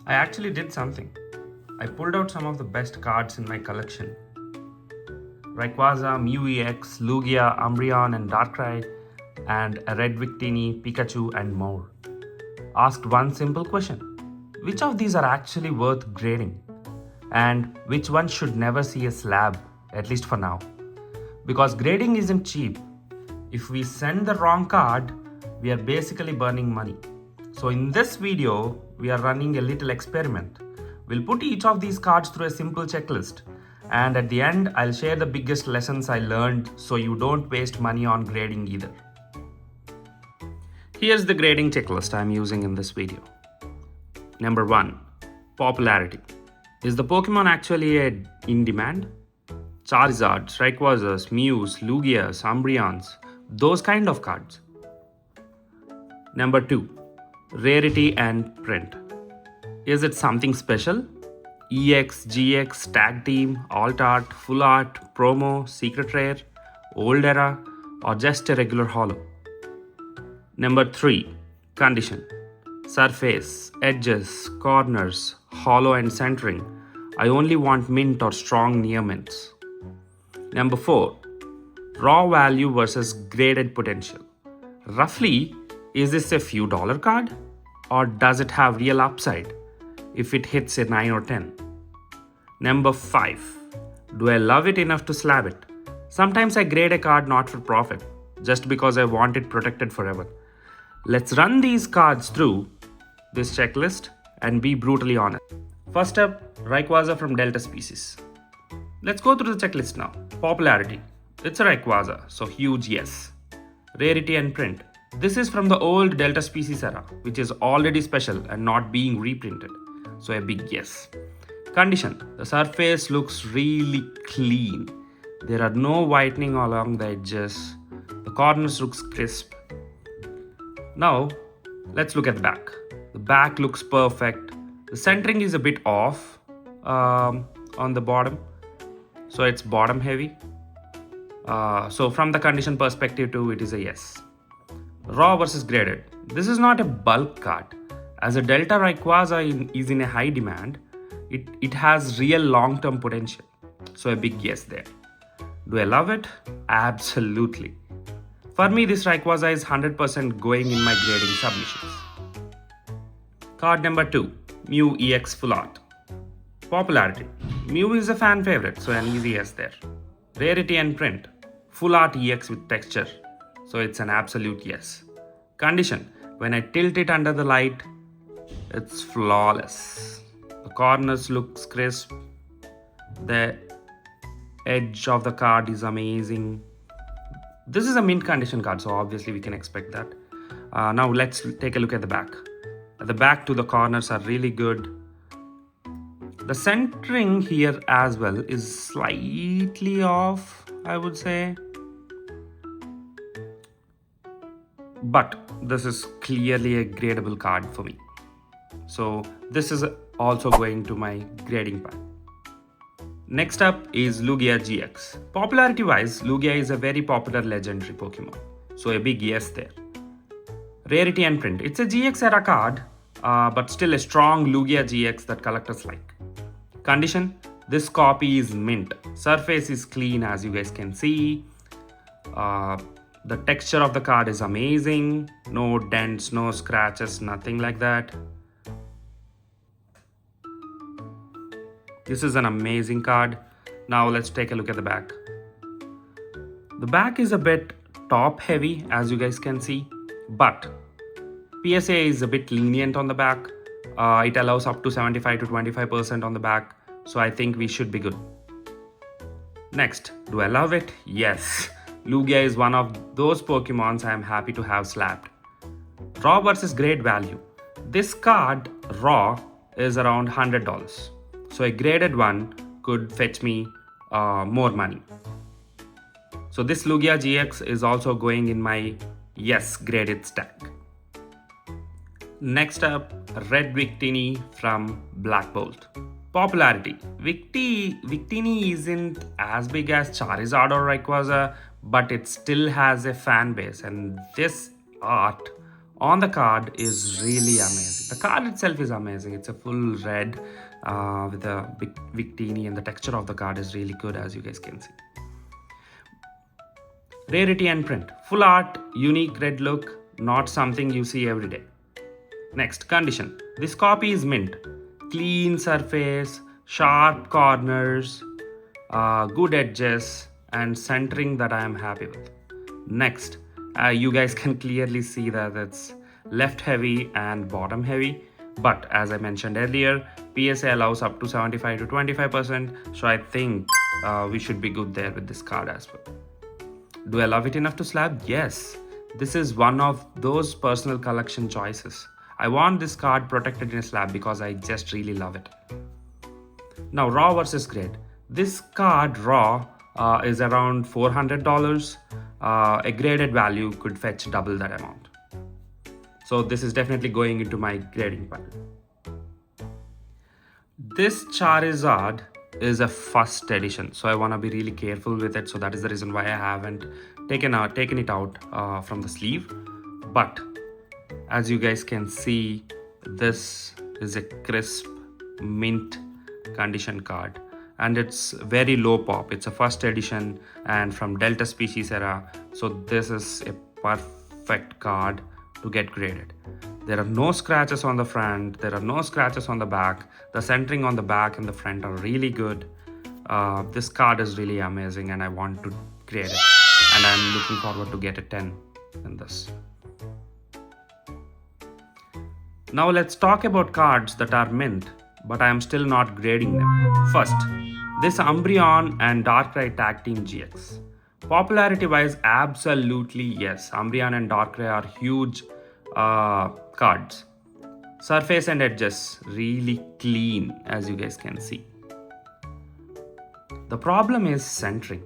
I actually did something. I pulled out some of the best cards in my collection. Rayquaza, Mew EX, Lugia, Umbreon and Darkrai, and a red Victini, Pikachu and more. Asked one simple question. Which of these are actually worth grading? And which one should never see a slab, at least for now? Because grading isn't cheap. If we send the wrong card, we are basically burning money. So in this video, we are running a little experiment. We'll put each of these cards through a simple checklist. And at the end, I'll share the biggest lessons I learned so you don't waste money on grading either. Here's the grading checklist I'm using in this video. Number 1. Popularity. Is the Pokemon actually in demand? Charizards, Rayquazas, Mews, Lugias, Umbreons, those kind of cards. Number 2. Rarity and print. Is it something special? EX, GX, Tag Team, Alt Art, Full Art, Promo, Secret Rare, Old Era, or just a regular holo? Number 3. Condition. Surface, edges, corners, holo and centering. I only want mint or strong near mints. Number 4. Raw value versus graded potential. Roughly, is this a few dollar card? Or does it have real upside if it hits a 9 or 10? Number 5. Do I love it enough to slab it? Sometimes I grade a card not for profit, just because I want it protected forever. Let's run these cards through this checklist and be brutally honest. First up, Rayquaza from Delta species. Let's go through the checklist now. Popularity. It's a Rayquaza, so huge yes. Rarity and print. This is from the old Delta species era, which is already special and not being reprinted, so a big yes. Condition. The surface looks really clean. There are no whitening along the edges. The corners looks crisp. Now, let's look at the back. The back looks perfect. The centering is a bit off on the bottom, so it's bottom heavy. So from the condition perspective too, it is a yes. Raw versus graded. This is not a bulk card. As a Delta Rayquaza is in a high demand, it has real long-term potential. So a big yes there. Do I love it? Absolutely. For me, this Rayquaza is 100% going in my grading submissions. Card number 2. Mew EX Full Art. Popularity. Mew is a fan favorite, so an easy yes there. Rarity and print. Full Art EX with texture, so it's an absolute yes. Condition. When I tilt it under the light, it's flawless. The corners looks crisp. The edge of the card is amazing. This is a mint condition card, so obviously we can expect that. Now let's take a look at the back. At the back to the corners are really good. The centering here as well is slightly off, I would say. But this is clearly a gradable card for me. So this is also going to my grading part. Next up is Lugia GX. Popularity wise, Lugia is a very popular legendary Pokemon, so a big yes there. Rarity and print. It's a GX era card, but still a strong Lugia GX that collectors like. Condition. This copy is mint. Surface is clean, as you guys can see. The texture of the card is amazing. No dents, no scratches, nothing like that. This is an amazing card. Now let's take a look at the back. The back is a bit top heavy, as you guys can see, but PSA is a bit lenient on the back. It allows up to 75 to 25% on the back, so I think we should be good. Next, do I love it? Yes. Lugia is one of those Pokemons I am happy to have slabbed. Raw versus grade value. This card, raw, is around $100. So a graded one could fetch me more money. So this Lugia GX is also going in my yes graded stack. Next up, Red Victini from Black Bolt. Popularity. Victini isn't as big as Charizard or Rayquaza, but it still has a fan base, and this art on the card is really amazing. The card itself is amazing. It's a full red with a big Victini, and the texture of the card is really good, as you guys can see. Rarity and print. Full art, unique red look, not something you see every day. Next, condition. This copy is mint. Clean surface, sharp corners, good edges, and centering that I am happy with. Next, you guys can clearly see that it's left heavy and bottom heavy. But as I mentioned earlier, PSA allows up to 75 to 25%. So I think we should be good there with this card as well. Do I love it enough to slab? Yes. This is one of those personal collection choices. I want this card protected in a slab because I just really love it. Now, raw versus grade. This card raw is around $400. A graded value could fetch double that amount. So this is definitely going into my grading pile. This Charizard is a first edition, so I want to be really careful with it. So that is the reason why I haven't taken it out from the sleeve. But as you guys can see, this is a crisp mint condition card, and it's very low pop. It's a first edition and from Delta species era, so this is a perfect card to get graded. There are no scratches on the front, there are no scratches on the back. The centering on the back and the front are really good. This card is really amazing and I want to grade it, and I'm looking forward to get a 10 in this. Now let's talk about cards that are mint, but I am still not grading them. First, this Umbreon and Darkrai Tag Team GX. Popularity wise, absolutely yes. Umbreon and Darkrai are huge cards. Surface and edges really clean, as you guys can see. The problem is centering.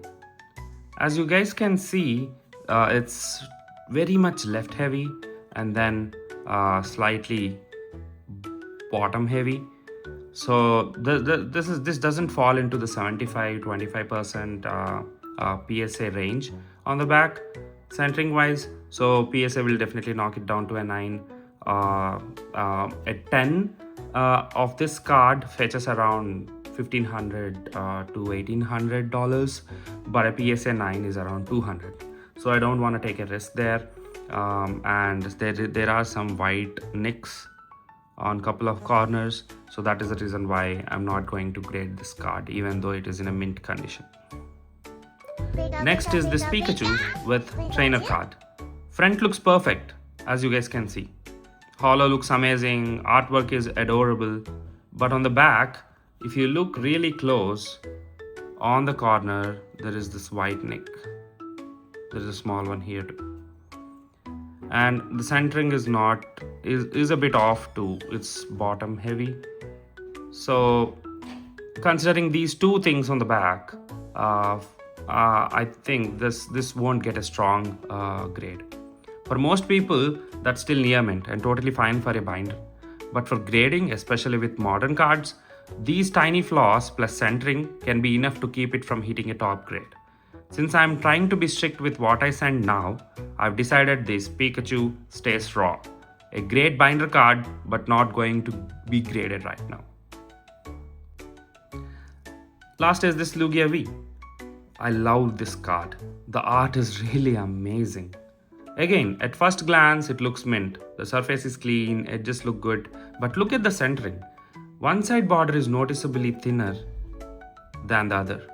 As you guys can see, it's very much left heavy and then slightly bottom heavy. So this doesn't fall into the 75-25% PSA range on the back centering wise. So PSA will definitely knock it down to a 9. A 10 of this card fetches around $1,500 to $1,800, but a PSA 9 is around 200. So I don't want to take a risk there. And there are some white nicks on couple of corners, so that is the reason why I'm not going to grade this card even though it is in a mint condition. Next is this Pikachu with trainer card. Front looks perfect, as you guys can see. Holo looks amazing, artwork is adorable, but on the back, if you look really close, on the corner there is this white nick. There is a small one here too, and the centering is a bit off too. It's bottom heavy. So considering these two things on the back, I think this won't get a strong grade. For most people, that's still near mint and totally fine for a binder. But for grading, especially with modern cards, these tiny flaws plus centering can be enough to keep it from hitting a top grade. Since I'm trying to be strict with what I send now, I've decided this Pikachu stays raw. A great binder card, but not going to be graded right now. Last is this Lugia V. I love this card. The art is really amazing. Again, at first glance, it looks mint. The surface is clean, edges look good, but look at the centering. One side border is noticeably thinner than the other.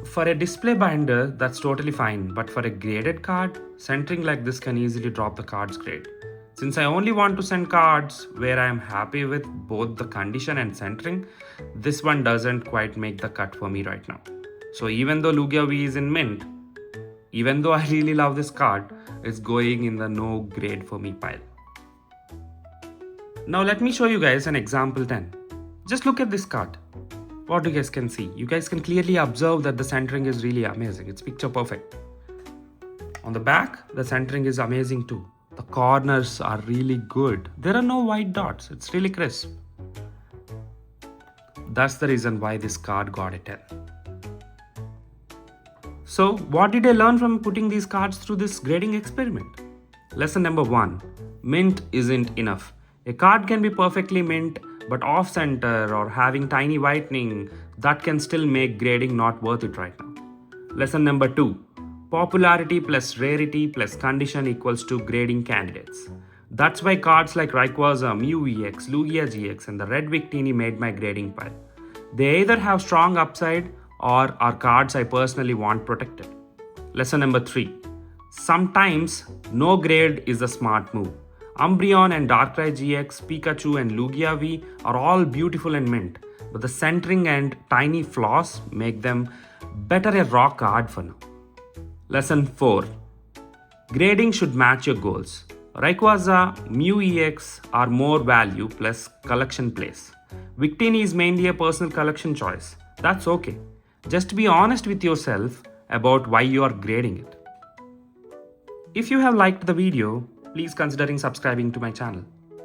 For a display binder, that's totally fine, but for a graded card, centering like this can easily drop the card's grade. Since I only want to send cards where I am happy with both the condition and centering, this one doesn't quite make the cut for me right now. So even though Lugia V is in mint, even though I really love this card, it's going in the no grade for me pile. Now let me show you guys an example 10. Just look at this card. What you guys can see? You guys can clearly observe that the centering is really amazing. It's picture perfect. On the back, the centering is amazing too. The corners are really good. There are no white dots. It's really crisp. That's the reason why this card got a 10. So, what did I learn from putting these cards through this grading experiment? Lesson number 1. Mint isn't enough. A card can be perfectly mint, but off center or having tiny whitening, that can still make grading not worth it right now. Lesson number 2. Popularity plus rarity plus condition equals to grading candidates. That's why cards like Rayquaza, Mew EX, Lugia GX, and the Red Victini made my grading pile. They either have strong upside or are cards I personally want protected. Lesson number 3. Sometimes no grade is a smart move. Umbreon and Darkrai GX, Pikachu and Lugia V are all beautiful and mint, but the centering and tiny flaws make them better a raw card for now. Lesson 4. Grading should match your goals. Rayquaza, Mew EX are more value plus collection plays. Victini is mainly a personal collection choice. That's okay. Just be honest with yourself about why you are grading it. If you have liked the video, please consider subscribing to my channel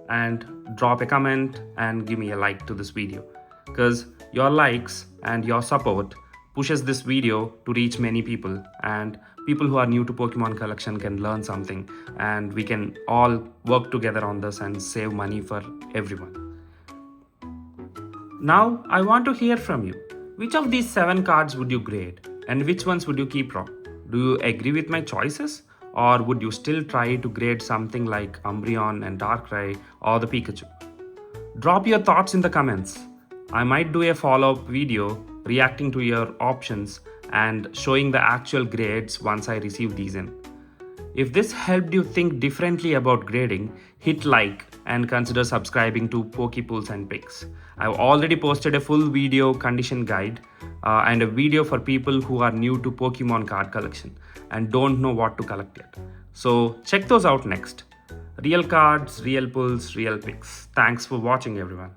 and drop a comment and give me a like to this video, because your likes and your support pushes this video to reach many people, and people who are new to Pokemon collection can learn something, and we can all work together on this and save money for everyone. Now I want to hear from you. Which of these 7 cards would you grade, and which ones would you keep raw? Do you agree with my choices, or would you still try to grade something like Umbreon and Darkrai or the Pikachu? Drop your thoughts in the comments. I might do a follow-up video reacting to your options and showing the actual grades once I receive these in. If this helped you think differently about grading, hit like and consider subscribing to Pokepulls and Picks. I've already posted a full video condition guide and a video for people who are new to Pokemon card collection and don't know what to collect yet. So check those out next. Real cards, real pulls, real picks. Thanks for watching, everyone.